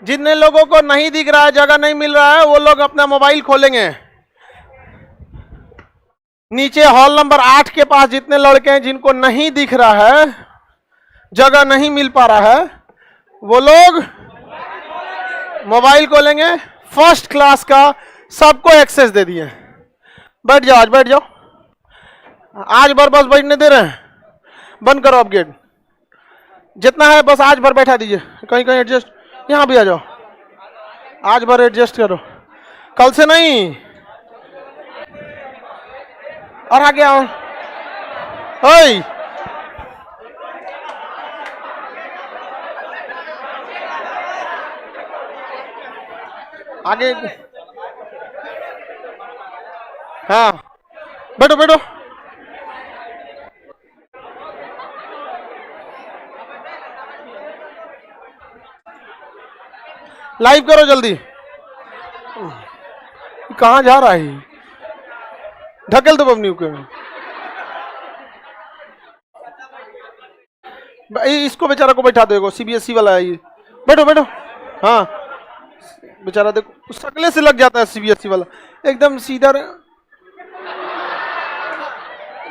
जितने लोगों को नहीं दिख रहा है, जगह नहीं मिल रहा है, वो लोग अपना मोबाइल खोलेंगे। नीचे हॉल नंबर 8 के पास जितने लड़के हैं जिनको नहीं दिख रहा है, जगह नहीं मिल पा रहा है, वो लोग मोबाइल खोलेंगे। फर्स्ट क्लास का सबको एक्सेस दे दिए। बैठ जाओ, आज बैठ जाओ। आज भर बस बैठने दे रहे हैं, बंद करो अब गेट। जितना है बस आज भर बैठा दीजिए। कहीं कहीं एडजस्ट, यहाँ भी आ जाओ, आज भर एडजस्ट करो, कल से नहीं। और आगे आओ। ओए आगे, हाँ बैठो बैठो। लाइव करो जल्दी। कहाँ जा रहा है? ढकेल दो बबनी को। इसको बेचारा को बैठा दो, सीबीएसई वाला है ये। बैठो बैठो। हाँ बेचारा देखो शकले से लग जाता है सीबीएसई वाला, एकदम सीधा,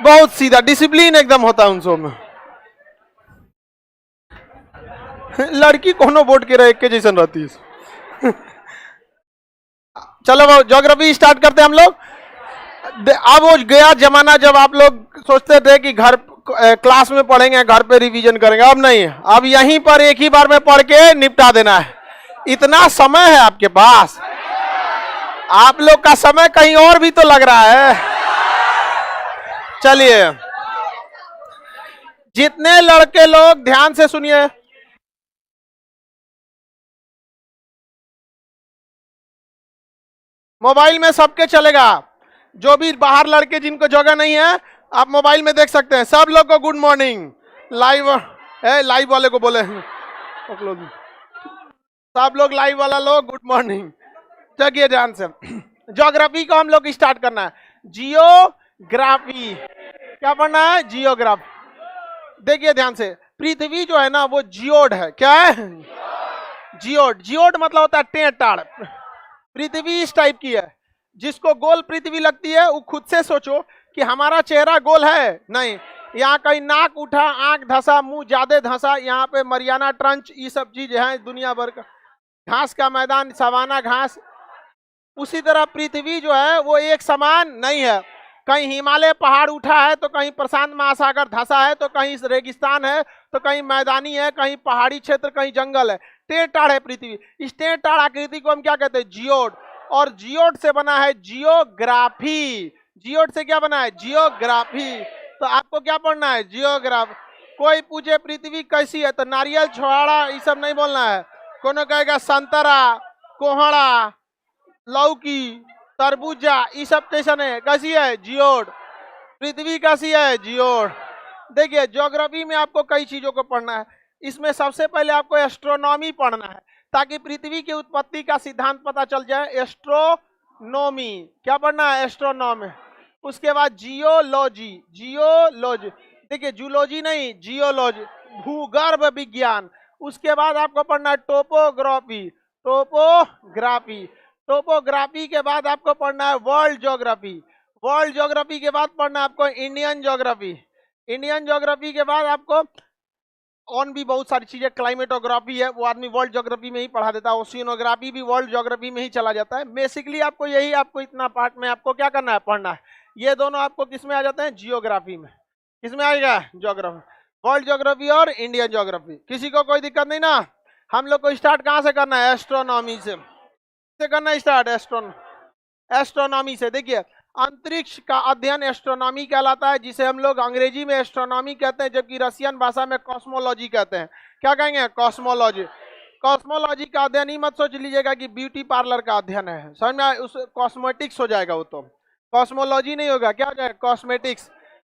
बहुत सीधा, डिसिप्लिन एकदम होता है उन सब में। लड़की कोनो बोर्ड के रहे एक के जैसन रहती है। चलो ज्योग्राफी स्टार्ट करते हैं हम लोग। अब वो गया जमाना जब आप लोग सोचते थे कि घर क्लास में पढ़ेंगे, घर पे रिवीजन करेंगे। अब नहीं, अब यहीं पर एक ही बार में पढ़ के निपटा देना है। इतना समय है आपके पास, आप लोग का समय कहीं और भी तो लग रहा है। चलिए जितने लड़के लोग ध्यान से सुनिए, मोबाइल में सबके चलेगा। जो भी बाहर लड़के जिनको जगह नहीं है, आप मोबाइल में देख सकते हैं। सब लोग को गुड मॉर्निंग। लाइव है, लाइव वाले को बोले, सब लोग लाइव वाला लोग गुड मॉर्निंग। जगिए ध्यान से। ज्योग्राफी को हम लोग स्टार्ट करना है। जियोग्राफी क्या पढ़ना है? जियोग्राफी। देखिए ध्यान से, पृथ्वी जो है ना वो जियोड है। क्या है? जियोड। जियोड मतलब होता है टेढ़। पृथ्वी इस टाइप की है, जिसको गोल पृथ्वी लगती है वो खुद से सोचो कि हमारा चेहरा गोल है। नहीं, यहाँ कहीं नाक उठा, आंख धंसा, मुंह ज्यादा धंसा, यहाँ पे मरियाना ट्रंच, ये सब चीज है दुनिया भर का। घास का मैदान, सवाना घास। उसी तरह पृथ्वी जो है वो एक समान नहीं है। कहीं हिमालय पहाड़ उठा है, तो कहीं प्रशांत महासागर धंसा है, तो कहीं रेगिस्तान है, तो कहीं मैदानी है, कहीं पहाड़ी क्षेत्र, कहीं जंगल है। टेढ़ टाढ़ है पृथ्वी। इस टेढ़ टाढ़ आकृति को हम क्या कहते हैं? जियोड। और जियोड से बना है जियोग्राफी। जियोड से क्या बना है? जियोग्राफी। तो आपको क्या पढ़ना है? जियोग्राफी। कोई पूछे पृथ्वी कैसी है, तो नारियल, छोहाड़ा, ये सब नहीं बोलना है। कोनो कहेगा संतरा, कोहड़ा, लौकी, तरबूजा, ये सब कैसा है? कैसी है? जियोड। पृथ्वी कैसी है? जियोड। देखिए ज्योग्राफी में आपको कई चीजों को पढ़ना है। इसमें सबसे पहले आपको एस्ट्रोनॉमी पढ़ना है, ताकि पृथ्वी की उत्पत्ति का सिद्धांत पता चल जाए। एस्ट्रोनॉमी क्या पढ़ना है? एस्ट्रोनॉमी। उसके बाद जियोलॉजी। जियोलॉजी देखिए, जूलॉजी नहीं, जियोलॉजी, भूगर्भ विज्ञान। उसके बाद आपको पढ़ना है टोपोग्राफी। टोपोग्राफी। टोपोग्राफी के बाद आपको पढ़ना है वर्ल्ड ज्योग्राफी। वर्ल्ड ज्योग्राफी के बाद पढ़ना है आपको इंडियन ज्योग्राफी। इंडियन ज्योग्राफी के बाद आपको और भी बहुत सारी चीजें, क्लाइमेटोग्राफी है, वो आदमी वर्ल्ड ज्योग्राफी में ही पढ़ा देता है। ओशियनोग्राफी भी वर्ल्ड ज्योग्राफी में ही चला जाता है। बेसिकली आपको यही, आपको इतना पार्ट में आपको क्या करना है? पढ़ना है। ये दोनों आपको किस में आ जाते हैं? जियोग्राफी में। किसमें आएगा? ज्योग्राफी। वर्ल्ड ज्योग्राफी और इंडियन ज्योग्राफी। किसी को कोई दिक्कत नहीं ना? हम लोग को स्टार्ट कहाँ से करना है? एस्ट्रोनॉमी से करना है स्टार्ट। एस्ट्रोनॉमी से। देखिए अंतरिक्ष का अध्ययन एस्ट्रोनॉमी कहलाता है, जिसे हम लोग अंग्रेजी में एस्ट्रोनॉमी कहते हैं, जबकि रशियन भाषा में कॉस्मोलॉजी कहते हैं। क्या कहेंगे? कॉस्मोलॉजी। कॉस्मोलॉजी का अध्ययन ही मत सोच लीजिएगा कि ब्यूटी पार्लर का अध्ययन है, समझ में? उस कॉस्मेटिक्स हो जाएगा, वो तो कॉस्मोलॉजी नहीं होगा। क्या हो जाएगा? कॉस्मेटिक्स।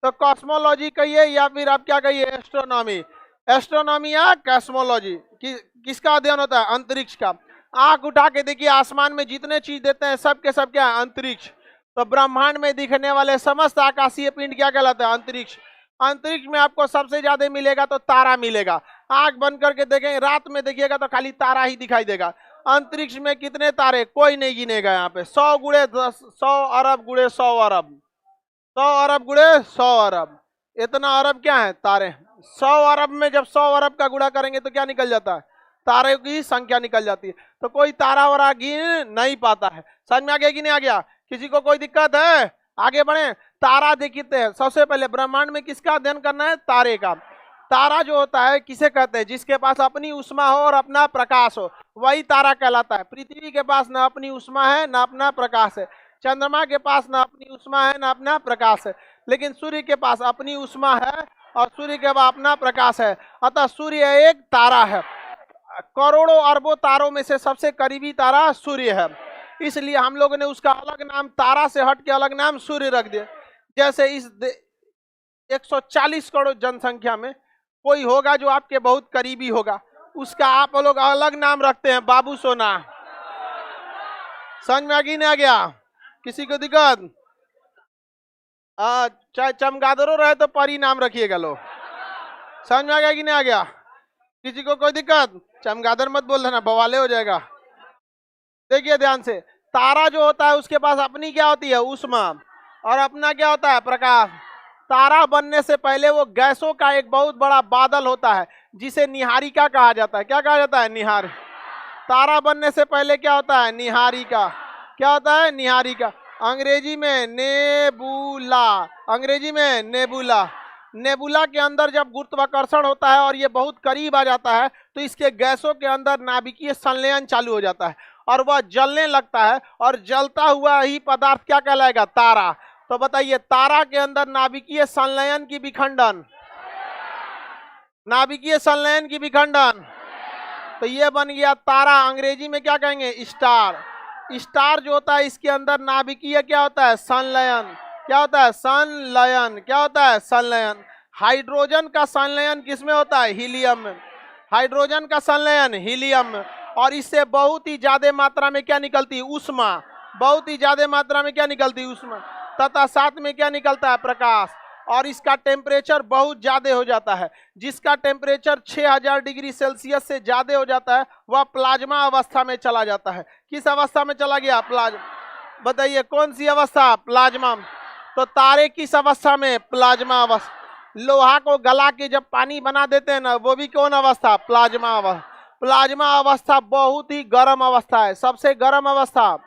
तो कॉस्मोलॉजी कहिए या फिर आप क्या कहिए? एस्ट्रोनॉमी। एस्ट्रोनॉमी या कॉस्मोलॉजी किसका अध्ययन होता है? अंतरिक्ष का। आंख उठा के देखिए, आसमान में जितने चीज देते हैं सब के सब क्या है? अंतरिक्ष। तो ब्रह्मांड में दिखने वाले समस्त आकाशीय पिंड क्या कहलाता है? अंतरिक्ष। अंतरिक्ष में आपको सबसे ज्यादा मिलेगा तो तारा मिलेगा। आंख बंद करके देखेंगे, रात में देखिएगा तो खाली तारा ही दिखाई देगा। अंतरिक्ष में कितने तारे कोई नहीं गिनेगा। यहाँ पे 100 गुणे 10, 100 अरब गुणे 100 अरब, 100 अरब गुणे 100 अरब, इतना अरब क्या है तारे। 100 अरब में जब 100 अरब का गुणा करेंगे तो क्या निकल जाता है, तारे की संख्या निकल जाती है। तो कोई तारा वारा गिन नहीं पाता है। समझ में आ गया कि नहीं आ गया? किसी को कोई दिक्कत है? आगे बढ़े। तारा देखते हैं। सबसे पहले ब्रह्मांड में किसका अध्ययन करना है? तारे का। तारा जो होता है किसे कहते हैं? जिसके पास अपनी उष्मा हो और अपना प्रकाश हो, वही तारा कहलाता है। पृथ्वी के पास ना अपनी उष्मा है ना अपना प्रकाश है, चंद्रमा के पास ना अपनी उष्मा है ना अपना प्रकाश है, लेकिन सूर्य के पास अपनी उष्मा है और सूर्य के पास अपना प्रकाश है। अतः सूर्य एक तारा है। करोड़ों अरबों तारों में से सबसे करीबी तारा सूर्य है, इसलिए हम लोगों ने उसका अलग नाम, तारा से हट के अलग नाम सूर्य रख दिया। जैसे इस 140 करोड़ जनसंख्या में कोई होगा जो आपके बहुत करीबी होगा, उसका आप लोग अलग नाम रखते हैं, बाबू सोना। समझ में आगे नहीं आ गया? किसी को दिक्कत? चाहे चमगादड़ों रहे तो परी नाम रखिएगा लोग। समझ में आ गया कि नहीं आ गया? किसी को कोई दिक्कत? चमगादड़ मत बोल देना, बवाले हो जाएगा। देखिए ध्यान से, तारा जो होता है उसके पास अपनी क्या होती है? उष्मा, और अपना क्या होता है? प्रकाश। तारा बनने से पहले वो गैसों का एक बहुत बड़ा बादल होता है जिसे निहारिका कहा जाता है। क्या कहा जाता है? निहार। तारा बनने से पहले क्या होता है? निहारिका। क्या होता है? निहारिका। अंग्रेजी में नेबुला, अंग्रेजी में नेबुला। नेबुला के अंदर जब गुरुत्वाकर्षण होता है और ये बहुत करीब आ जाता है तो इसके गैसों के अंदर नाभिकीय संलयन चालू हो जाता है और वह जलने लगता है, और जलता हुआ ही पदार्थ क्या कहलाएगा? तारा। तो बताइए, तारा के अंदर नाभिकीय संलयन की विखंडन, नाभिकीय संलयन की विखंडन, तो ये बन गया तारा। अंग्रेजी में क्या कहेंगे? स्टार। स्टार जो होता है इसके अंदर नाभिकीय क्या होता है? संलयन। क्या होता है? संलयन। क्या होता है? संलयन। हाइड्रोजन का संलयन किसमें होता है? हीलियम में। हाइड्रोजन का संलयन हीलियम में, और इससे बहुत ही ज्यादा मात्रा में क्या निकलती है? उष्मा। बहुत ही ज्यादा मात्रा में क्या निकलती है? उष्मा। तथा साथ में क्या निकलता है? प्रकाश। और इसका टेम्परेचर बहुत ज्यादा हो जाता है। जिसका टेम्परेचर 6000 डिग्री सेल्सियस से ज्यादा हो जाता है वह प्लाज्मा अवस्था में चला जाता है। किस अवस्था में चला गया? प्लाज्मा। बताइए कौन सी अवस्था? प्लाज्मा। तो तारे किस अवस्था में? प्लाज्मा अवस्था। लोहा को गला के जब पानी बना देते हैं ना, वो भी कौन अवस्था? प्लाज्मा अवस्था। प्लाज्मा अवस्था बहुत ही गर्म अवस्था है, सबसे गर्म अवस्था।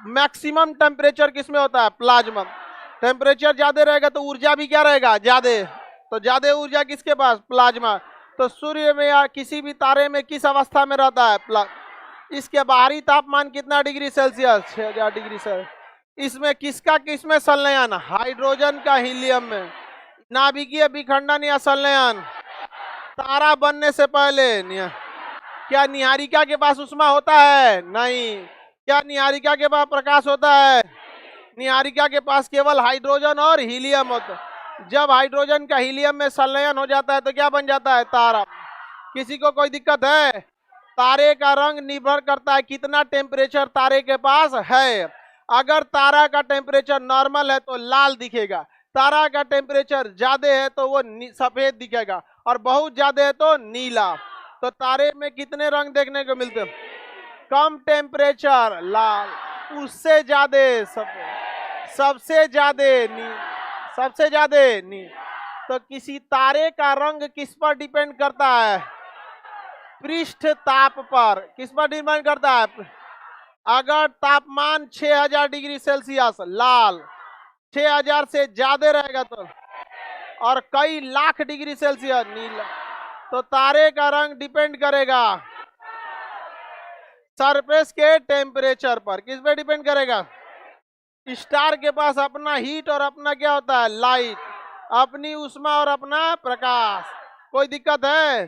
मैक्सिमम टेम्परेचर किसमें होता है? प्लाज्मा। टेम्परेचर ज्यादा रहेगा तो ऊर्जा भी क्या रहेगा? ज्यादा। तो ज्यादा ऊर्जा किसके पास? प्लाज्मा। तो सूर्य में या किसी भी तारे में किस अवस्था में रहता है? इसके बाहरी तापमान कितना डिग्री सेल्सियस? 6000 degree Celsius. इसमें किसका किसमें संलयन? हाइड्रोजन का हीलियम में। नाभिकीय विखंडन या संलयन तारा बनने से पहले। क्या निहारिका के पास उष्मा होता है? नहीं। क्या निहारिका के पास प्रकाश होता है? निहारिका के पास केवल हाइड्रोजन और हीलियम होता है। जब हाइड्रोजन का हीलियम में संलयन हो जाता है तो क्या बन जाता है? तारा। किसी को कोई दिक्कत है? तारे का रंग निर्भर करता है कितना टेम्परेचर तारे के पास है। अगर तारा का टेम्परेचर नॉर्मल है तो लाल दिखेगा, तारा का टेम्परेचर ज्यादा है तो वो सफेद दिखेगा, और बहुत ज्यादा है तो नीला। तो तारे में कितने रंग देखने को मिलते हैं? कम टेम्परेचर लाल, उससे ज्यादा सफेद, सबसे ज्यादा नील, सबसे ज्यादा नील। तो किसी तारे का रंग किस पर डिपेंड करता है? पृष्ठ ताप पर। किस पर डिपेंड करता है? अगर तापमान 6000 डिग्री सेल्सियस लाल, 6000 से ज्यादा रहेगा तो, और कई लाख डिग्री सेल्सियस नीला, तो तारे का रंग डिपेंड करेगा सरफेस के टेम्परेचर पर। किस पे डिपेंड करेगा? स्टार के पास अपना हीट और अपना क्या होता है? लाइट, अपनी उष्मा और अपना प्रकाश। कोई दिक्कत है?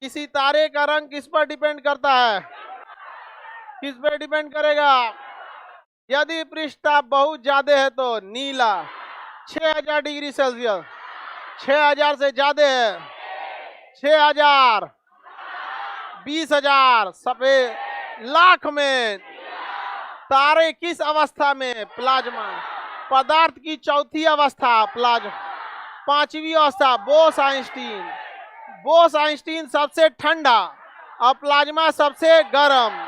किसी तारे का रंग किस पर डिपेंड करता है? किस पे डिपेंड करेगा? यदि पृष्ठताप बहुत ज्यादा है तो नीला, 6000 डिग्री सेल्सियस, 6000 से ज्यादा है 6000, 20,000, सफेद, लाख में। तारे किस अवस्था में? प्लाज्मा। पदार्थ की चौथी अवस्था प्लाज्मा। पांचवी अवस्था बोस आइंस्टीन। बोस आइंस्टीन सबसे ठंडा और प्लाज्मा सबसे गर्म।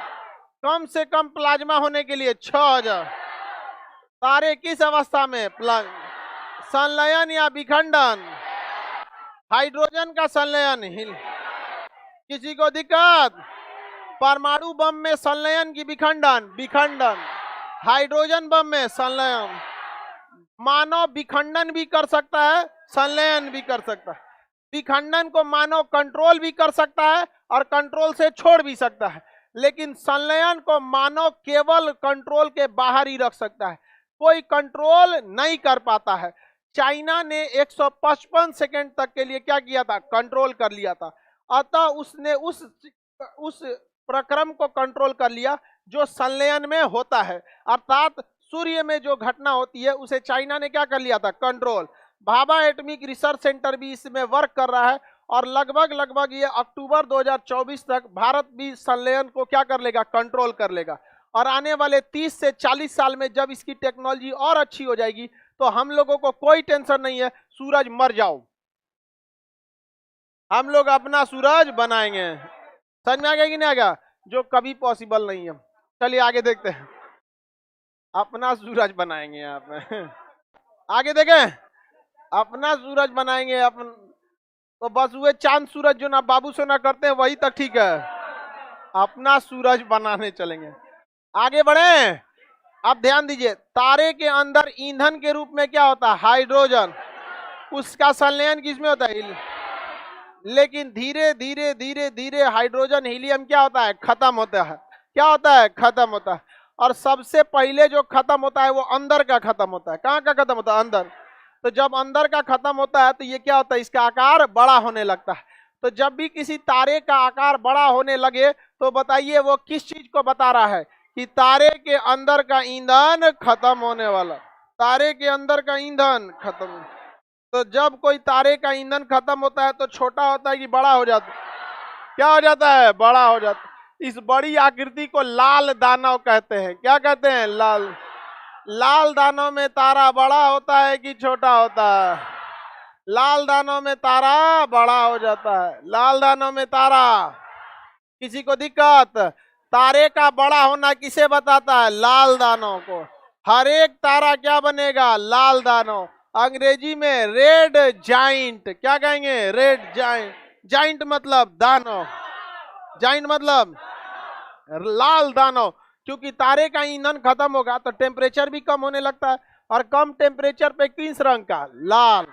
कम से कम प्लाज्मा होने के लिए 6000। तारे किस अवस्था में? संलयन या विखंडन? हाइड्रोजन का संलयन। किसी को दिक्कत? परमाणु बम में संलयन की विखंडन? विखंडन। हाइड्रोजन बम में संलयन। मानव विखंडन भी कर सकता है, संलयन भी कर सकता है। विखंडन को मानव कंट्रोल भी कर सकता है और कंट्रोल से छोड़ भी सकता है, लेकिन संलयन को मानव केवल कंट्रोल के बाहर ही रख सकता है, कोई कंट्रोल नहीं कर पाता है। चाइना ने 155 सेकेंड तक के लिए क्या किया था? कंट्रोल कर लिया था। अतः उसने उस प्रक्रम को कंट्रोल कर लिया जो संलयन में होता है, अर्थात सूर्य में जो घटना होती है उसे चाइना ने क्या कर लिया था? Control. Bhabha atomic research centre भी इसमें वर्क कर रहा है और लगभग ये अक्टूबर 2024 तक भारत भी संलयन को क्या कर लेगा? कंट्रोल कर लेगा। और आने वाले 30 से 40 साल में जब इसकी टेक्नोलॉजी और अच्छी हो जाएगी तो हम लोगों को कोई टेंशन नहीं है, सूरज मर जाओ, हम लोग अपना सूरज बनाएंगे। समझ में आ गया कि नहीं आ गया? जो कभी पॉसिबल नहीं है। चलिए आगे देखते हैं। अपना सूरज बनाएंगे यहाँ पे। आगे देखें, अपना सूरज बनाएंगे अपन। तो बस हुए चांद सूरज जो ना बाबू सोना करते हैं वही तक ठीक है, अपना सूरज बनाने चलेंगे। आगे बढ़े। अब ध्यान दीजिए, तारे के अंदर ईंधन के रूप में क्या होता है? हाइड्रोजन। उसका संलयन किसमें होता है? लेकिन धीरे धीरे धीरे धीरे हाइड्रोजन हीलियम क्या होता है? खत्म होता है। क्या होता है? खत्म होता है। और सबसे पहले जो खत्म होता है वो अंदर का खत्म होता है। कहाँ का खत्म होता है? अंदर। तो जब अंदर का खत्म होता है तो ये क्या होता है? इसका आकार बड़ा होने लगता है। तो जब भी किसी तारे का आकार बड़ा होने लगे तो बताइए वो किस चीज को बता रहा है? कि तारे के अंदर का ईंधन खत्म होने वाला। तारे के अंदर का ईंधन खत्म। तो जब कोई तारे का ईंधन खत्म होता है तो छोटा होता है कि बड़ा हो जाता है? क्या हो जाता है? बड़ा हो जाता है। इस बड़ी आकृति को लाल दानव कहते हैं। क्या कहते हैं? लाल। लाल दानव में तारा बड़ा होता है कि छोटा होता है? लाल दानव में तारा बड़ा हो जाता है। लाल दानव में तारा। किसी को दिक्कत? तारे का बड़ा होना किसे बताता है? लाल दानव को। हर एक तारा क्या बनेगा? लाल दानव। अंग्रेजी में रेड जाइंट। क्या कहेंगे? Red giant. जाइंट मतलब दानव, जाइंट मतलब लाल दानव। क्योंकि तारे का ईंधन खत्म होगा तो टेम्परेचर भी कम होने लगता है, और कम टेम्परेचर पे किस रंग का? लाल।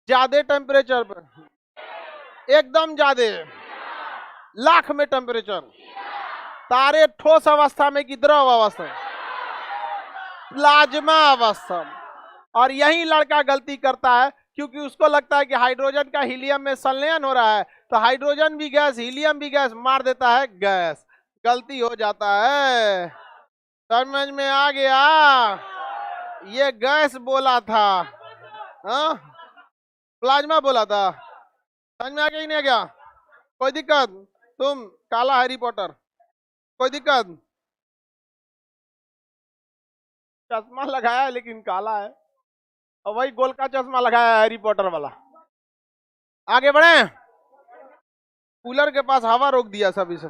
ज्यादा टेम्परेचर पे एकदम ज्यादा, लाख में टेम्परेचर। तारे ठोस अवस्था में कि द्रव अवस्था? प्लाज्मा अवस्था। और यही लड़का गलती करता है क्योंकि उसको लगता है कि हाइड्रोजन का हीलियम में संलयन हो रहा है तो हाइड्रोजन भी गैस, हीलियम भी गैस, मार देता है गैस। गलती हो जाता है। समझ में आ गया? ये गैस बोला था, हाँ? प्लाज्मा बोला था। समझ में आ गया कि नहीं आ गया? कोई दिक्कत? तुम काला हैरी पॉटर, कोई दिक्कत? चश्मा लगाया है लेकिन काला है, और वही गोल का चश्मा लगाया है हैरी पॉटर वाला। आगे बढ़े। कूलर के पास हवा रोक दिया सभी से।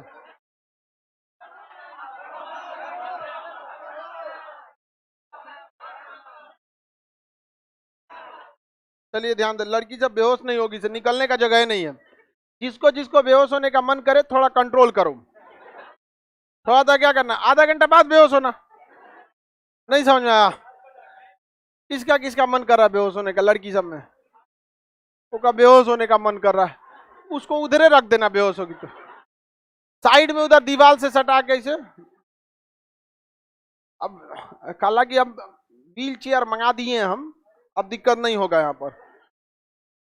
चलिए ध्यान दे, लड़की जब बेहोश नहीं होगी से निकलने का जगह नहीं है। जिसको जिसको बेहोश होने का मन करे थोड़ा कंट्रोल करो। थोड़ा सा क्या करना, आधा घंटा बाद बेहोश होना। नहीं समझ में आया? किसका किसका मन कर रहा है बेहोश होने का? लड़की सब में उसका बेहोश होने का मन कर रहा है, उसको उधरे रख देना। बेहोश होगी तो साइड में उधर दीवार से सटा के इसे। अब हालांकि अब व्हील चेयर मंगा दिए हम, अब दिक्कत नहीं होगा यहाँ पर।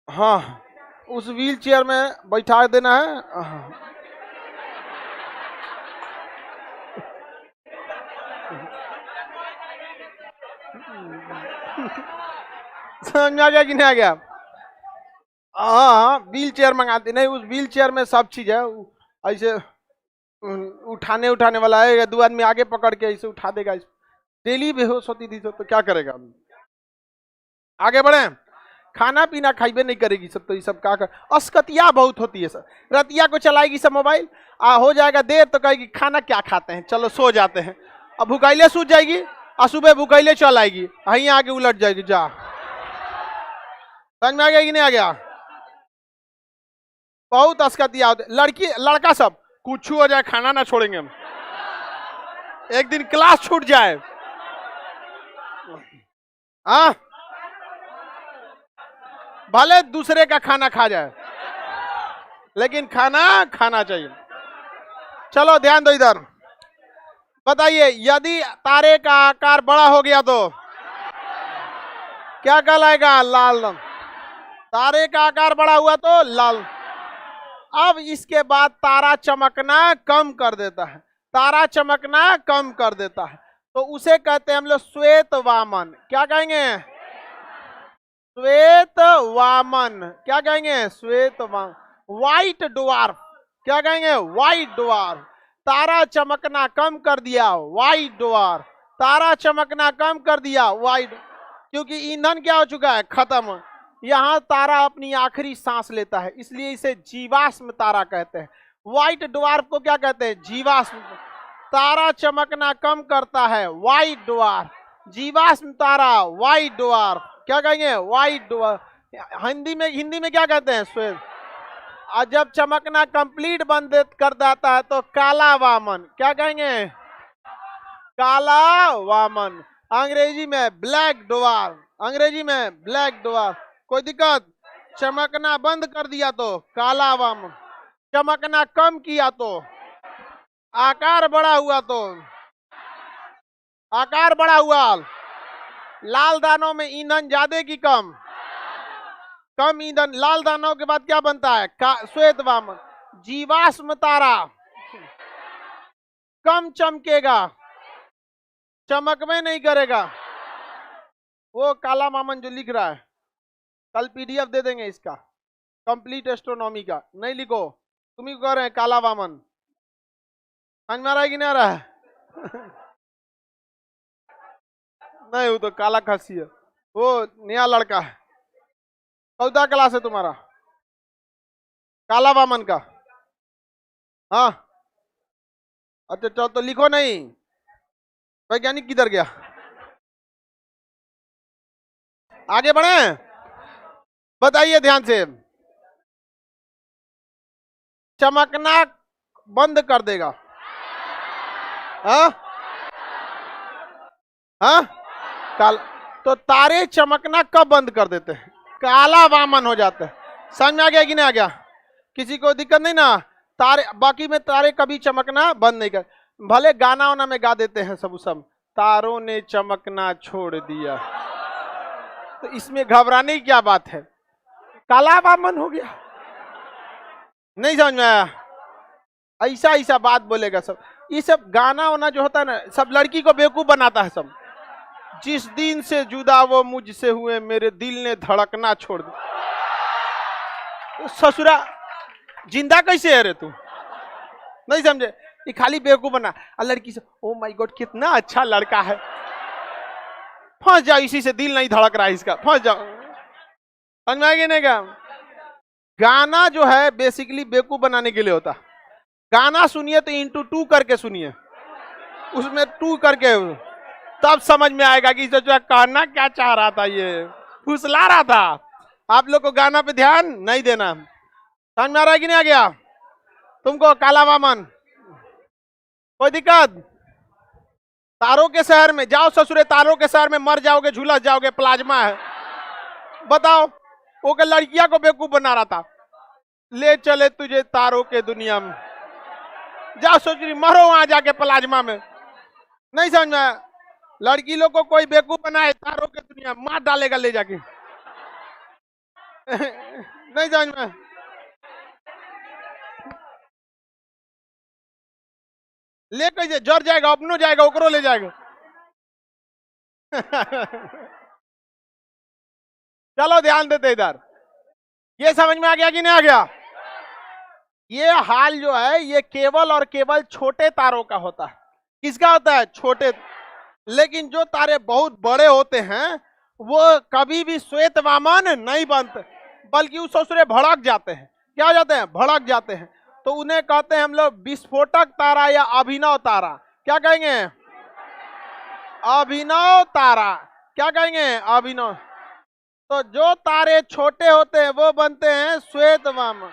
हाँ, उस व्हील चेयर में बैठा देना है। समझ में आ गया कि नहीं आ गया? हाँ, व्हील चेयर मंगाते नहीं, उस व्हील चेयर में सब चीज है। ऐसे उठाने वाला है, 2 आदमी आगे पकड़ के ऐसे उठा देगा। डेली बेहोश होती थी तो क्या करेगा? आगे बढ़े। खाना पीना खाइबे नहीं करेगी सब, तो ये सब का कर अस्कतिया बहुत होती है सर। रतिया को चलाएगी सब मोबाइल, हो जाएगा देर तो कहेगी खाना क्या खाते हैं, चलो सो जाते हैं। अब भूखाइले सूझ जाएगी और सुबह भूखाइले चल आएगी, वहीं आके उलट जाएगी। जा समझ में आ गया कि नहीं आ गया? बहुत अस्कतिया होते। लड़की लड़का सब कुछ हो जाए खाना ना छोड़ेंगे हम, एक दिन क्लास छूट जाए। हाँ, भले दूसरे का खाना खा जाए लेकिन खाना खाना चाहिए। चलो ध्यान दो इधर, बताइए यदि तारे का आकार बड़ा हो गया तो क्या कहलाएगा? लाल रंग। तारे का आकार बड़ा हुआ तो लाल। अब इसके बाद तारा चमकना कम कर देता है, तारा चमकना कम कर देता है, तो उसे कहते हैं हम लोग श्वेत वामन। क्या कहेंगे? श्वेत वामन। क्या कहेंगे? श्वेत वामन। White dwarf. क्या कहेंगे? White dwarf. तारा चमकना कम कर दिया, व्हाइट ड्वार्फ। तारा चमकना कम कर दिया, व्हाइट, क्योंकि ईंधन क्या हो चुका है? खत्म। यहाँ तारा अपनी आखिरी सांस लेता है, इसलिए इसे जीवाश्म तारा कहते हैं। व्हाइट ड्वार्फ को क्या कहते हैं? जीवाश्म। तारा चमकना कम करता है, व्हाइट ड्वार्फ। जीवाश्म तारा, व्हाइट ड्वार्फ। क्या कहेंगे? White dwarf. हिंदी में क्या कहते हैं? श्वेत। और जब चमकना कंप्लीट बंद कर देता है तो काला वामन। क्या कहेंगे? काला वामन। अंग्रेजी में ब्लैक ड्वार्फ। अंग्रेजी में ब्लैक ड्वार्फ। कोई दिक्कत? चमकना बंद कर दिया तो काला वामन, चमकना कम किया तो, आकार बड़ा हुआ तो, आकार बड़ा हुआ, लाल दानों में ईंधन ज्यादा की कम? कम ईंधन। लाल दानों के बाद क्या बनता है? श्वेत वामन। जीवाश्म तारा कम चमकेगा, चमक में नहीं करेगा। वो काला वामन जो लिख रहा है, कल पीडीएफ दे देंगे इसका, कंप्लीट एस्ट्रोनॉमी का। नहीं लिखो, तुम ही कह रहे हैं काला वामन। समझ में आ रहा है कि नहीं आ रहा है? नहीं, वो तो काला खस्सी है, वो नया लड़का है। 14 क्लास है तुम्हारा, काला वामन का। हाँ अच्छा चलो तो लिखो नहीं। वैज्ञानिक किधर गया? आगे बढ़े, बताइए ध्यान से। चमकना बंद कर देगा। हाँ हाँ, काला। तो तारे चमकना कब बंद कर देते हैं? काला वामन हो जाता है। समझ में आ गया कि नहीं आ गया? किसी को दिक्कत नहीं ना? तारे, बाकी में तारे कभी चमकना बंद नहीं कर, भले गाना वाना में गा देते हैं सब तारों ने चमकना छोड़ दिया, तो इसमें घबराने की क्या बात है? काला वामन हो गया। नहीं समझ में आया? ऐसा ऐसा बात बोलेगा सब। ये सब गाना वाना जो होता है ना, सब लड़की को बेवकूफ बनाता है सब। जिस दिन से जुदा वो मुझसे हुए, मेरे दिल ने धड़कना छोड़ दिया। ससुरा जिंदा कैसे है रे तू? नहीं समझे? ये खाली बेवकूफ बना। लड़की से ओ माय गॉड कितना अच्छा लड़का है, फंस जाओ इसी से, दिल नहीं धड़क रहा है इसका, फंस जाओ। समझ में आएगी नहीं क्या? गाना जो है बेसिकली बेवकूफ बनाने के लिए होता। गाना सुनिए तो इंटू 2 करके सुनिए, उसमें 2 करके, तब समझ में आएगा कि जो कहना क्या चाह रहा था, ये फुसला रहा था। आप लोग को गाना पे ध्यान नहीं देना। समझ में आ रहा है कि नहीं आ गया तुमको? काला वामन। कोई दिक्कत? तारों के शहर में जाओ ससुरे, तारों के शहर में मर जाओगे, झुलस जाओगे, प्लाज्मा है। बताओ, वो के लड़कियां को बेवकूफ बना रहा था। ले चले तुझे तारों के दुनिया में, जाओ ससुरी मरो वहां जाके प्लाज्मा में। नहीं समझ में आया? लड़की लोग को कोई बेवकूफ बनाए तारों के दुनिया मार डालेगा ले जाके। नहीं समझ में? ले कैसे जर जाएगा, अपनो जाएगा, ओकरो ले जाएगा। चलो ध्यान देते इधर। ये समझ में आ गया कि नहीं आ गया? ये हाल जो है ये केवल और केवल छोटे तारों का होता है। किसका होता है? छोटे। लेकिन जो तारे बहुत बड़े होते हैं वो कभी भी श्वेत वामन नहीं बनते, बल्कि उस ससुरे भड़क जाते हैं। क्या हो जाते हैं? भड़क जाते हैं। तो उन्हें कहते हैं हम लोग विस्फोटक तारा या अभिनव तारा। क्या कहेंगे? अभिनव तारा। क्या कहेंगे? अभिनव। तो जो तारे छोटे होते हैं वो बनते हैं श्वेत वामन,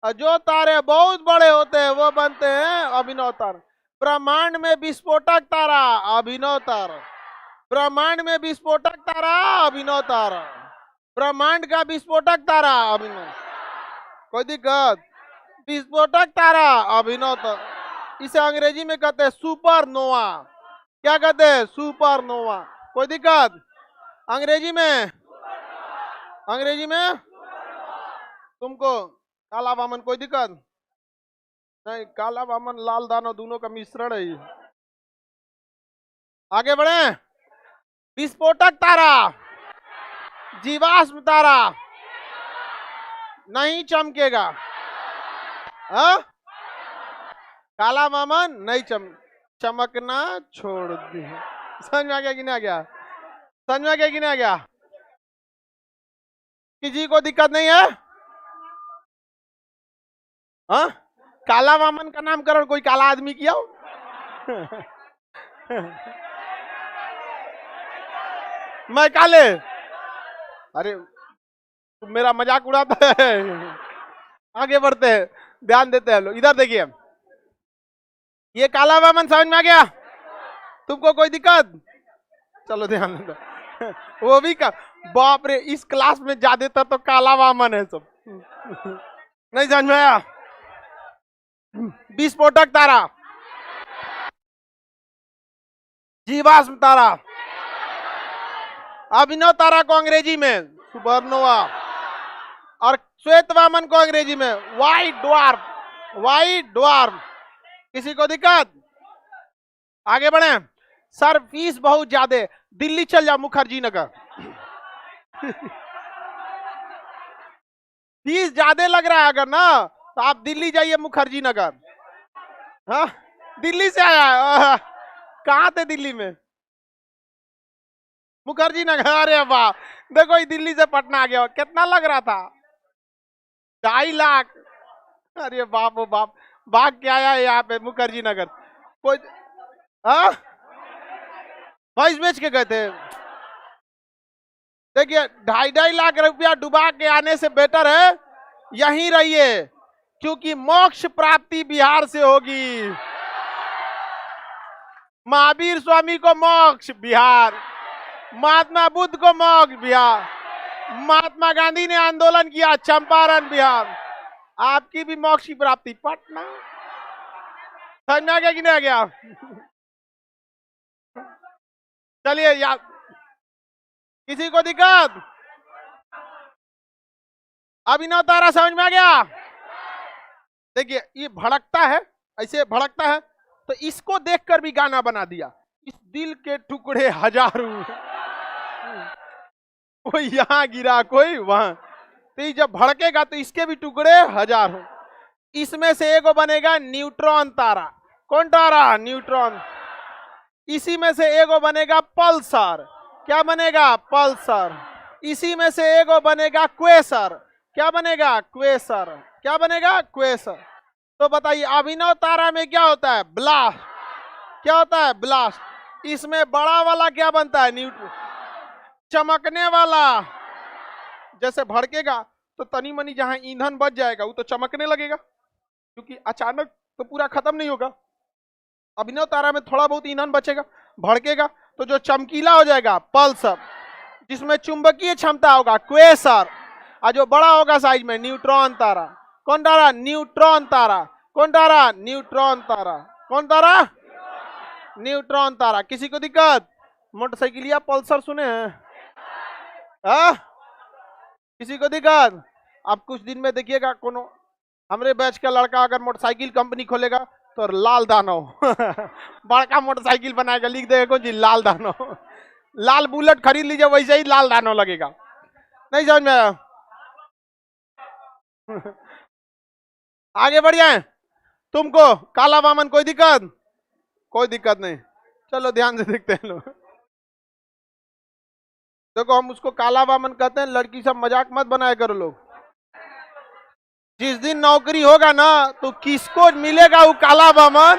और जो तारे बहुत बड़े होते हैं वो बनते हैं अभिनव तारा। ब्रह्मांड में विस्फोटक तारा अभिनव तारा, ब्रह्मांड में विस्फोटक तारा अभिनव तारा, ब्रह्मांड का विस्फोटक तारा अभिनव। कोई दिक्कत? विस्फोटक तारा अभिनव तारा। इसे अंग्रेजी में कहते हैं सुपरनोवा। क्या कहते हैं? सुपरनोवा। कोई दिक्कत? अंग्रेजी में, अंग्रेजी में तुमको काला वामन। कोई दिक्कत नहीं? काला वामन लाल दानव दोनों का मिश्रण है ये। आगे बढ़े। विस्फोटक तारा, जीवाश्म तारा नहीं चमकेगा। हा? काला वामन नहीं चमकना छोड़ दिया। समझ में आ गया कि नहीं आ गया? समझ में आ गया कि नहीं आ गया? किसी को दिक्कत नहीं है? हाँ? काला वामन का नामकरण कोई काला आदमी किया हो? मैं काले? अरे तुम मेरा मजाक उड़ाता है। आगे बढ़ते हैं, ध्यान देते हैं लोग। इधर देखिए, ये काला वामन समझ में आ गया? तुमको कोई दिक्कत? चलो ध्यान दो। वो भी का बाप रे, इस क्लास में ज्यादातर तो काला वामन है सब। नहीं समझ में आया? विस्फोटक तारा, जीवाश्म तारा, अभिनव तारा को अंग्रेजी में सुपरनोवा, और श्वेत वामन को अंग्रेजी में व्हाइट ड्वार्फ। White dwarf. किसी को दिक्कत? आगे बढ़े। सर फीस बहुत ज्यादा, दिल्ली चल जाओ मुखर्जी नगर। फीस ज्यादा लग रहा है अगर ना, तो आप दिल्ली जाइए मुखर्जी नगर। हाँ, दिल्ली से आया है? कहाँ थे दिल्ली में? मुखर्जी नगर। अरे वाह, देखो ये दिल्ली से पटना आ गया। कितना लग रहा था? 2.5 लाख। अरे बाप ओ बाप, भाग के आया है यहाँ पे मुखर्जी नगर। कोई हाँ, भैंस बेच के गए थे। देखिए 2.5 लाख रुपया डुबा के आने से बेटर है यहीं रहिए, क्योंकि मोक्ष प्राप्ति बिहार से होगी। महावीर स्वामी को मोक्ष बिहार, महात्मा बुद्ध को मोक्ष बिहार, महात्मा गांधी ने आंदोलन किया चंपारण बिहार, आपकी भी मोक्ष की प्राप्ति पटना। समझ में आ गया कि नहीं आ गया? चलिए याद, किसी को दिक्कत? अभिनव तारा समझ में आ गया? देखिए ये भड़कता है, ऐसे भड़कता है, तो इसको देखकर भी गाना बना दिया। इस दिल के टुकड़े हजारों, कोई यहां गिरा कोई वहां, तो ये जब भड़केगा तो इसके भी टुकड़े हजारों। इसमें से एक बनेगा न्यूट्रॉन तारा। कौन तारा? न्यूट्रॉन। इसी में से एक बनेगा पल्सर। क्या बनेगा? पल्सर। इसी में से एक बनेगा क्वेसर। क्या बनेगा? क्वेसर। क्या बनेगा? क्वेसर। तो बताइए अभिनव तारा में क्या होता है? ब्लास्ट। क्या होता है? ब्लास्ट। इसमें बड़ा वाला क्या बनता है? न्यूट्रॉन। चमकने वाला जैसे भड़केगा तो तनी मनी जहां ईंधन बच जाएगा वो तो चमकने लगेगा, क्योंकि अचानक तो पूरा खत्म नहीं होगा। अभिनव तारा में थोड़ा बहुत ईंधन बचेगा, भड़केगा तो जो चमकीला हो जाएगा पल्सर, जिसमें चुंबकीय क्षमता होगा क्वेसर, और जो बड़ा होगा साइज में न्यूट्रॉन तारा। कौन तारा? न्यूट्रॉन तारा। कौन तारा? न्यूट्रॉन तारा। कौन तारा? न्यूट्रॉन तारा। किसी को दिक्कत? मोटरसाइकिल या पल्सर सुने हैं? किसी को दिक्कत? आप कुछ दिन में देखिएगा कोनो हमरे बैच का लड़का अगर मोटरसाइकिल कंपनी खोलेगा तो लाल दानव बड़का मोटरसाइकिल बनाएगा, लिख देगा कौन जी? लाल दानव। लाल बुलेट खरीद लीजिए, वैसे ही लाल दानव लगेगा। नहीं समझ में आया? आगे बढ़ जाए। तुमको काला वामन कोई दिक्कत? कोई दिक्कत नहीं। चलो ध्यान से देखते हैं लोग। देखो हम उसको काला बामन कहते हैं, लड़की सब मजाक मत बनाया करो लोग। जिस दिन नौकरी होगा ना तो किसको मिलेगा वो काला बामन,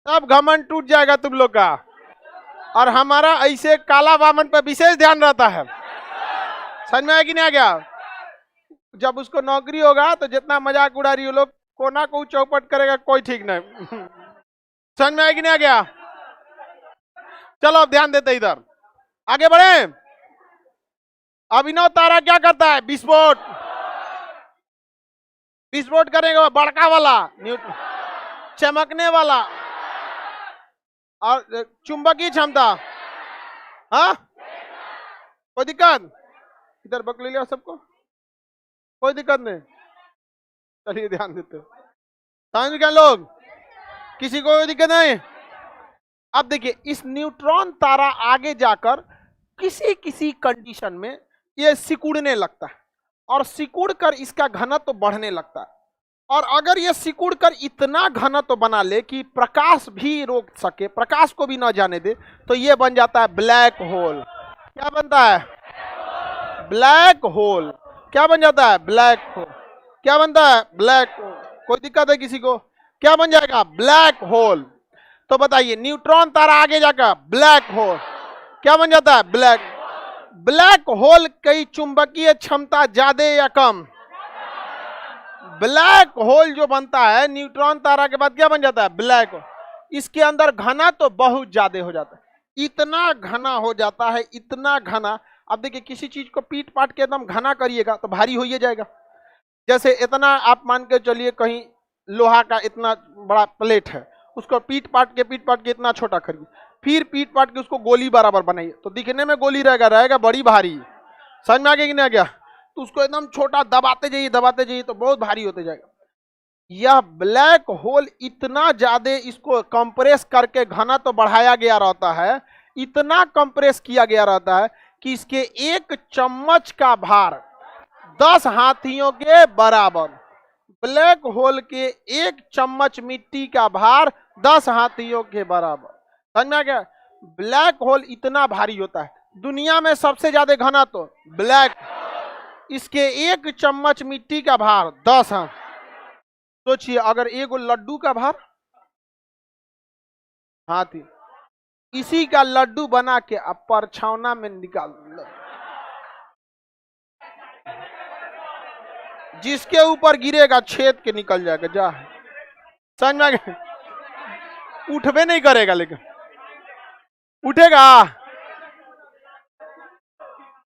तब घमंड टूट जाएगा तुम लोग का। और हमारा ऐसे काला बामन पर विशेष ध्यान रहता है। समझ में आया कि नहीं आ गया? जब उसको नौकरी होगा तो जितना मजाक उड़ा रही हो लोग, कोना को चौपट करेगा कोई ठीक नहीं। समझ में आया कि नहीं आ गया? चलो अब ध्यान देते इधर, आगे बढ़े। अभिनव तारा क्या करता है? विस्फोट। विस्फोट करेगा बड़का वाला, चमकने वाला और चुंबकीय क्षमता। हाँ कोई दिक्कत? इधर बक ले लिया सबको, कोई दिक्कत नहीं। चलिए ध्यान देते हो, समझ क्या लोग? किसी को कोई दिक्कत नहीं? अब देखिए इस न्यूट्रॉन तारा आगे जाकर किसी किसी कंडीशन में ये सिकुड़ने लगता है और सिकुड़ कर इसका घनत्व तो बढ़ने लगता है। और अगर ये सिकुड़ कर इतना घनत्व तो बना ले कि प्रकाश भी रोक सके, प्रकाश को भी ना जाने दे, तो ये बन जाता है ब्लैक होल। क्या बनता है? Black hole. क्या बन जाता है? Black hole. क्या बनता है? Black hole. कोई दिक्कत है किसी को? क्या बन जाएगा? Black hole. तो बताइए न्यूट्रॉन तारा आगे जाकर ब्लैक होल क्या बन जाता है? ब्लैक। ब्लैक होल की चुंबकीय क्षमता ज्यादा या कम? ब्लैक होल जो बनता है न्यूट्रॉन तारा के बाद क्या बन जाता है? Black hole. इसके अंदर घना तो बहुत ज्यादा हो जाता है, इतना घना हो जाता है, इतना घना। अब देखिए किसी चीज को पीट पाट के एकदम घना करिएगा तो भारी हो ही जाएगा। जैसे इतना आप मान के चलिए कहीं लोहा का इतना बड़ा प्लेट है, उसको पीट पाट के इतना छोटा करिए, फिर पीट पाट के उसको गोली बराबर बनाइए, तो दिखने में गोली रहेगा बड़ी भारी। समझ में आ गया कि नहीं आ गया? तो उसको एकदम छोटा दबाते जाइए तो बहुत भारी होते जाएगा। यह ब्लैक होल इतना ज्यादा इसको कंप्रेस करके घना तो बढ़ाया गया रहता है, इतना कंप्रेस किया गया रहता है कि इसके एक चम्मच का भार 10 हाथियों के बराबर। ब्लैक होल के एक चम्मच मिट्टी का भार 10 हाथियों के बराबर। समझ में आ गया? ब्लैक होल इतना भारी होता है, दुनिया में सबसे ज्यादा घना तो ब्लैक, इसके एक चम्मच मिट्टी का भार 10 है। सोचिए अगर एक लड्डू का भार, हाथी, इसी का लड्डू बना के अब परछावना में निकाल लो, जिसके ऊपर गिरेगा छेद के निकल जाएगा। जा समझ में आ गया? उठबे नहीं करेगा, लेकिन उठेगा।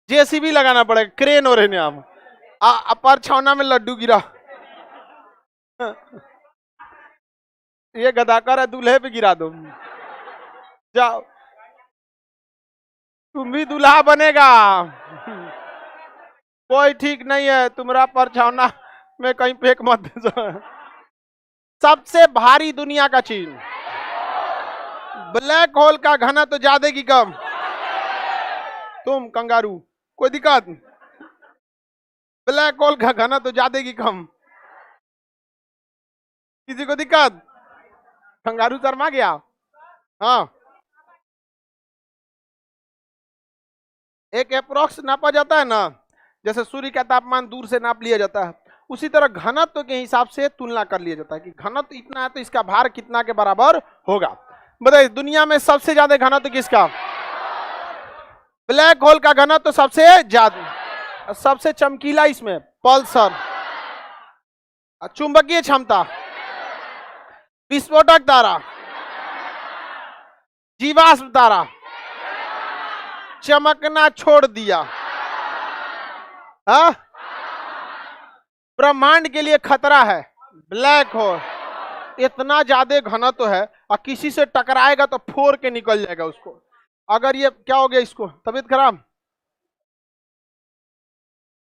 जेसीबी लगाना पड़ेगा, क्रेन हो रहे हम परछावना में लड्डू गिरा। ये गदाकर है, दूल्हे पे गिरा दो, जाओ तुम भी दूल्हा बनेगा। कोई ठीक नहीं है, तुम्हारा परछावना में कहीं फेंक मत दे। सबसे भारी दुनिया का चीज ब्लैक होल का घना तो ज्यादा की कम? तुम कंगारू, कोई दिक्कत? ब्लैक होल का घना तो ज्यादा की कम? किसी को दिक्कत? कंगारू शर्मा गया। हाँ एक अप्रोक्स नापा जाता है ना, जैसे सूर्य का तापमान दूर से नाप लिया जाता है, उसी तरह घनत्व के हिसाब से तुलना कर लिया जाता है कि घनत्व इतना है तो इसका भार कितना के बराबर होगा। बताइए दुनिया में सबसे ज्यादा घनत्व किसका? ब्लैक होल का घनत्व सबसे ज्यादा। सबसे चमकीला इसमें पल्सर, चुंबकीय क्षमता, विस्फोटक तारा, जीवाश्म तारा, चमकना छोड़ दिया। हाँ ब्रह्मांड के लिए खतरा है ब्लैक होल, इतना ज्यादा घनत्व है और किसी से टकराएगा तो फोड़ के निकल जाएगा उसको। अगर ये क्या हो गया, इसको तबीयत खराब?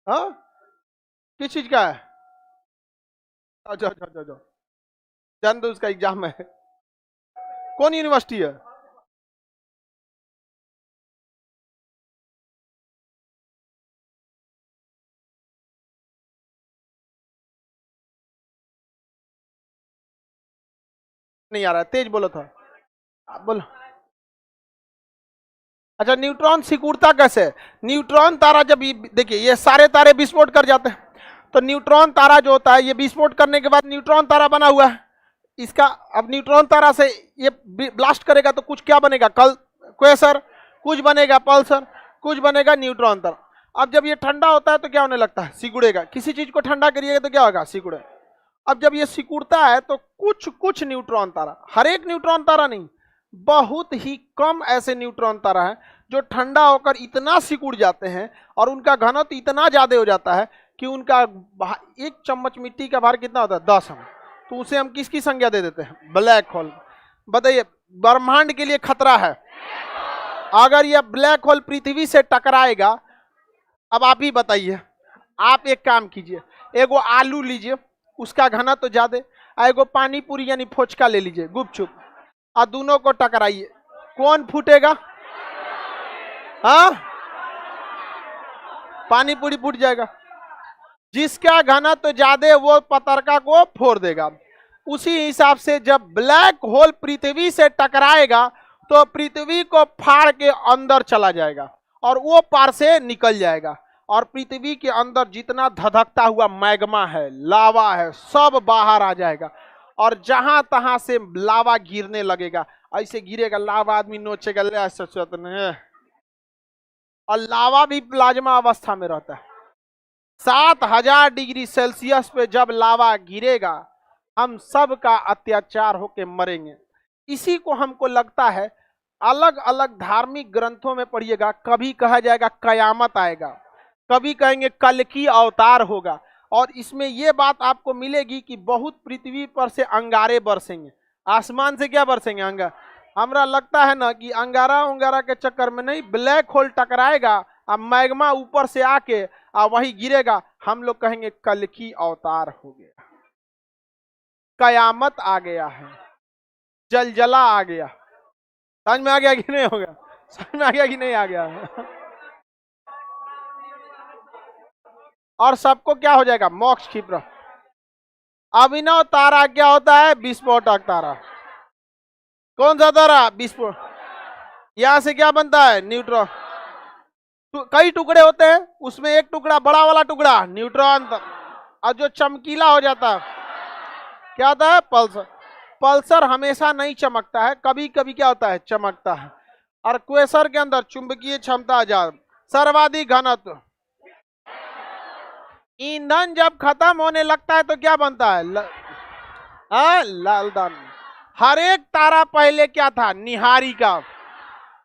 हाँ किस चीज का है? अच्छा अच्छा अच्छा, जान दो उसका एग्जाम है। कौन यूनिवर्सिटी है? नहीं आ रहा है, तेज बोलो था। बोलो। अच्छा, न्यूट्रॉन सिकुड़ता कैसे? न्यूट्रॉन तारा जब देखिए ये सारे तारे विस्फोट कर जाते हैं, तो न्यूट्रॉन तारा जो होता है ये विस्फोट करने के बाद न्यूट्रॉन तारा बना हुआ है इसका। अब न्यूट्रॉन तारा से ये ब्लास्ट करेगा तो कुछ क्या बनेगा? क्वेसर, कुछ बनेगा पल्सर, कुछ बनेगा न्यूट्रॉन तारा। अब जब ये ठंडा होता है तो क्या होने लगता है? सिकुड़ेगा। किसी चीज को ठंडा करिएगा तो क्या होगा? सिकुड़े। अब जब ये सिकुड़ता है तो कुछ कुछ न्यूट्रॉन तारा, हर एक न्यूट्रॉन तारा नहीं, बहुत ही कम ऐसे न्यूट्रॉन तारा है जो ठंडा होकर इतना सिकुड़ जाते हैं और उनका घनत्व इतना ज्यादा हो जाता है कि उनका एक चम्मच मिट्टी का भार कितना होता है? 10 हम। तो उसे हम किसकी संज्ञा दे देते हैं? Black hole. बताइए, ब्रह्मांड के लिए खतरा है अगर यह ब्लैक होल पृथ्वी से टकराएगा। अब आप ही बताइए, आप एक काम कीजिए, एगो आलू लीजिए, उसका घनत्व तो ज्यादा, एगो पानी पूरी यानी फोचका ले लीजिए गुपचुप, और दोनों को टकराइए, कौन फूटेगा? हाँ, पानी पूरी फूट जाएगा। जिसका घनत्व तो ज्यादा वो पतरका को फोड़ देगा। उसी हिसाब से जब ब्लैक होल पृथ्वी से टकराएगा तो पृथ्वी को फाड़ के अंदर चला जाएगा और वो पार से निकल जाएगा, और पृथ्वी के अंदर जितना धधकता हुआ मैग्मा है, लावा है, सब बाहर आ जाएगा। और जहां तहां से लावा गिरने लगेगा, ऐसे गिरेगा लावा, आदमी नोचेगा ले ऐसे, और लावा भी प्लाज्मा अवस्था में रहता है। 7000 डिग्री सेल्सियस पे जब लावा गिरेगा, हम सब का अत्याचार होके मरेंगे। इसी को हमको लगता है अलग अलग धार्मिक ग्रंथों में पढ़िएगा, कभी कहा जाएगा कयामत आएगा, कभी कहेंगे कल की अवतार होगा, और इसमें यह बात आपको मिलेगी कि बहुत पृथ्वी पर से अंगारे बरसेंगे। आसमान से क्या बरसेंगे? अंगार। हमरा लगता है ना कि अंगारा उंगारा के चक्कर में नहीं, ब्लैक होल टकराएगा, अब मैग्मा ऊपर से आके वही गिरेगा, हम लोग कहेंगे कल की अवतार हो गया, कयामत आ गया है, जलजला आ गया। समझ में आ गया कि नहीं? हो गया? समझ में आ गया कि नहीं आ गया? और सबको क्या हो जाएगा? मोक्ष क्षिप्र। अभिनव तारा क्या होता है? विस्फोटक तारा। कौन सा तारा? विस्फोट। यहां से क्या बनता है? न्यूट्रॉन। कई टुकड़े होते हैं, उसमें एक टुकड़ा, बड़ा वाला टुकड़ा न्यूट्रॉन, और जो चमकीला हो जाता है क्या होता है? पल्सर। पल्सर हमेशा नहीं चमकता है, कभी कभी क्या होता है? चमकता है। और क्वेसर के अंदर चुंबकीय क्षमता ज्यादा, सर्वाधिक घनत्व। ईंधन जब खत्म होने लगता है तो क्या बनता है? लाल दान। हर एक तारा पहले क्या था? निहारी का।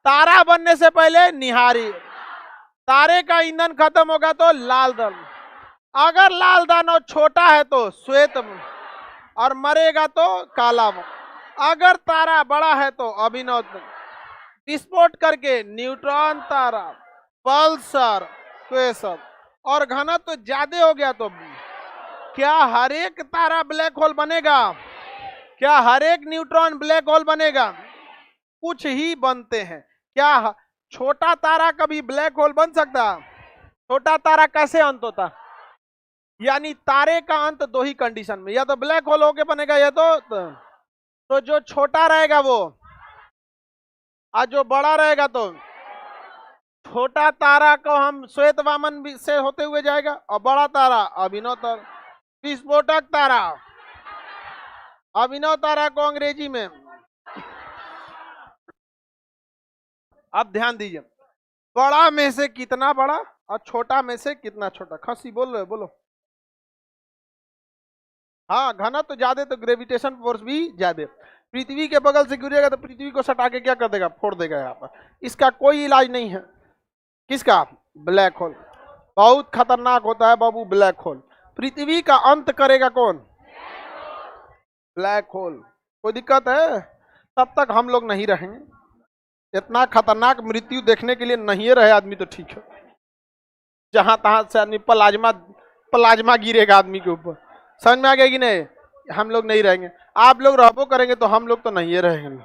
तारा बनने से पहले निहारी। तारे का ईंधन खत्म होगा तो लाल दान। अगर लाल दानव छोटा है तो श्वेत, और मरेगा तो काला। अगर तारा बड़ा है तो अभिनव। विस्फोट करके न्यूट्रॉन तारा, पल्सर, क्वेसर, और घनत्व तो ज्यादा हो गया तो क्या हर एक तारा ब्लैक होल बनेगा? क्या हर एक न्यूट्रॉन ब्लैक होल बनेगा? कुछ ही बनते हैं। क्या छोटा तारा कभी ब्लैक होल बन सकता? छोटा तारा कैसे अंत होता? यानी तारे का अंत दो ही कंडीशन में, या तो ब्लैक होल होके बनेगा, या तो जो छोटा रहेगा वो, और जो बड़ा रहेगा तो छोटा तारा को हम श्वेत वामन से होते हुए जाएगा, और बड़ा तारा अभिनव तारा। विस्फोटक तारा, अभिनव तारा को अंग्रेजी में। अब ध्यान दीजिए, बड़ा में से कितना बड़ा और छोटा में से कितना छोटा? खसी बोल रहे, बोलो। हाँ, घनत्व तो ज्यादा तो ग्रेविटेशन फोर्स भी ज्यादा। पृथ्वी के बगल से गिरेगा तो पृथ्वी को सटा के क्या कर देगा? फोड़ देगा। यहाँ पर इसका कोई इलाज नहीं है। किसका? Black hole. बहुत खतरनाक होता है बाबू ब्लैक होल। पृथ्वी का अंत करेगा कौन? Black hole. कोई दिक्कत है? तब तक हम लोग नहीं रहेंगे। इतना खतरनाक मृत्यु देखने के लिए नहीं रहे आदमी तो ठीक है। जहां तहां से आदमी प्लाज्मा गिरेगा आदमी के ऊपर। समझ में आ गया कि नहीं? हम लोग नहीं रहेंगे। आप लोग रहबो करेंगे तो हम लोग तो नहीं रहेंगे।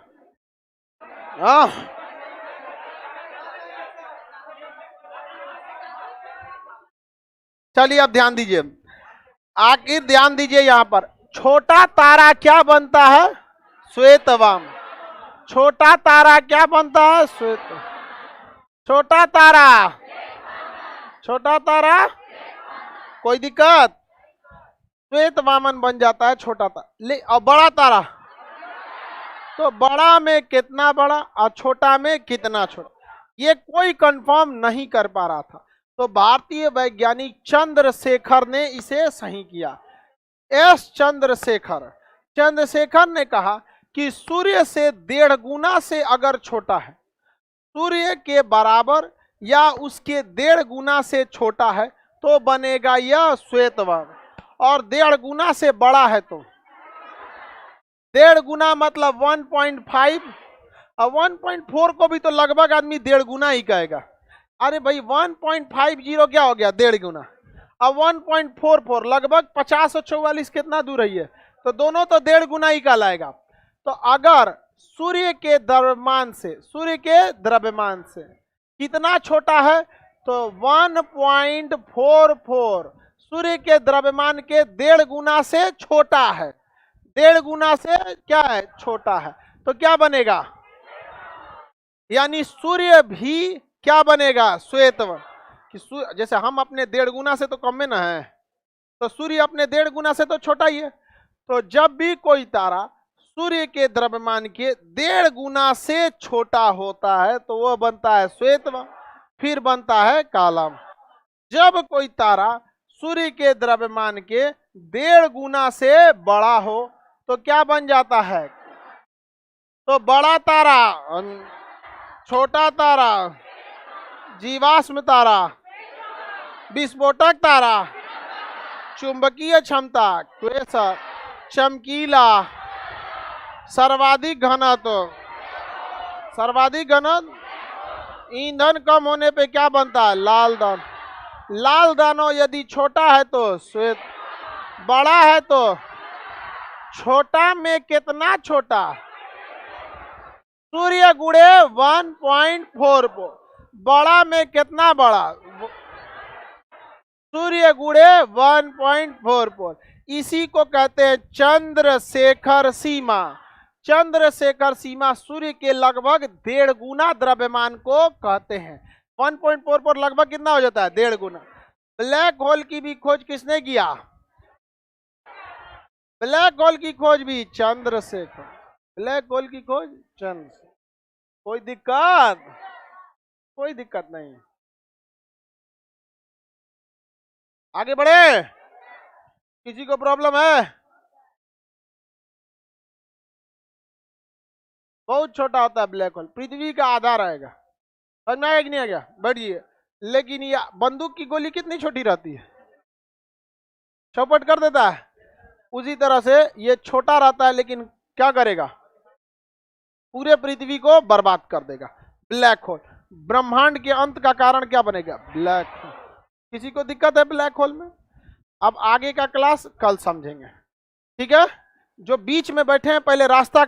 चलिए अब ध्यान दीजिए, आखिर ध्यान दीजिए यहां पर। छोटा तारा क्या बनता है? श्वेतवाम। छोटा तारा क्या बनता है? श्वेत। छोटा तारा, छोटा तारा, कोई दिक्कत? श्वेत वामन बन जाता है छोटा तारा। और बड़ा तारा, तो बड़ा में कितना बड़ा और छोटा में कितना छोटा, ये कोई कंफर्म नहीं कर पा रहा था। तो भारतीय वैज्ञानिक चंद्रशेखर ने इसे सही किया। एस चंद्रशेखर ने कहा कि सूर्य से 1.5 गुना से अगर छोटा है, सूर्य के बराबर या उसके 1.5 गुना से छोटा है तो बनेगा यह श्वेत वामन, और 1.5 गुना से बड़ा है तो 1.5 गुना मतलब 1.5, और 1.4 को भी तो लगभग आदमी 1.5 गुना ही कहेगा। अरे भाई 1.50 क्या हो गया 1.5 गुना, अब 1.44 लगभग 50 और 44 कितना दूर है ये, तो दोनों तो 1.5 गुना ही कहलाएगा। तो अगर सूर्य के द्रव्यमान से कितना छोटा है तो 1.44 सूर्य के द्रव्यमान के 1.5 गुना से छोटा है, 1.5 गुना से क्या है छोटा है, तो क्या बनेगा, यानी सूर्य भी क्या बनेगा श्वेत। जैसे हम अपने 1.5 गुना से तो कम में ना है, तो सूर्य अपने 1.5 गुना से तो छोटा ही है। तो जब भी कोई तारा सूर्य के द्रव्यमान के 1.5 गुना से छोटा होता है तो वह बनता है श्वेत, फिर बनता है कालम। जब कोई तारा सूर्य के द्रव्यमान के 1.5 गुना से बड़ा हो तो क्या बन जाता है, तो बड़ा तारा, छोटा तारा, जीवाश्म तारा, विस्फोटक तारा, चुंबकीय क्षमता, क्वेसर, चमकीला, सर्वाधिक घनत्व, सर्वाधिक घनत्व, ईंधन कम होने पे क्या बनता है लाल दान। लाल दानव यदि छोटा है तो श्वेत, बड़ा है तो छोटा में कितना छोटा, सूर्य गुणे 1.44, बड़ा में कितना बड़ा, सूर्य गुणे 1.44। इसी को कहते हैं चंद्रशेखर सीमा। चंद्रशेखर सीमा सूर्य के लगभग 1.5 गुना द्रव्यमान को कहते हैं। 1.44 लगभग कितना हो जाता है 1.5 गुना। ब्लैक होल की भी खोज किसने किया, ब्लैक होल की खोज भी चंद्रशेखर, ब्लैक होल की खोज चंद्रशेखर। कोई दिक्कत, कोई दिक्कत नहीं, आगे बढ़े, किसी को प्रॉब्लम है? बहुत छोटा होता है ब्लैक होल, पृथ्वी का आधा रहेगा, समझ में आया कि नहीं आ गया, बैठिए। लेकिन ये बंदूक की गोली कितनी छोटी रहती है, चौपट कर देता है, उसी तरह से ये छोटा रहता है लेकिन क्या करेगा, पूरे पृथ्वी को बर्बाद कर देगा। ब्लैक होल, ब्रह्मांड के अंत का कारण क्या बनेगा, ब्लैक होल। किसी को दिक्कत है ब्लैक होल में? अब आगे का क्लास कल समझेंगे, ठीक है। जो बीच में बैठे हैं पहले रास्ता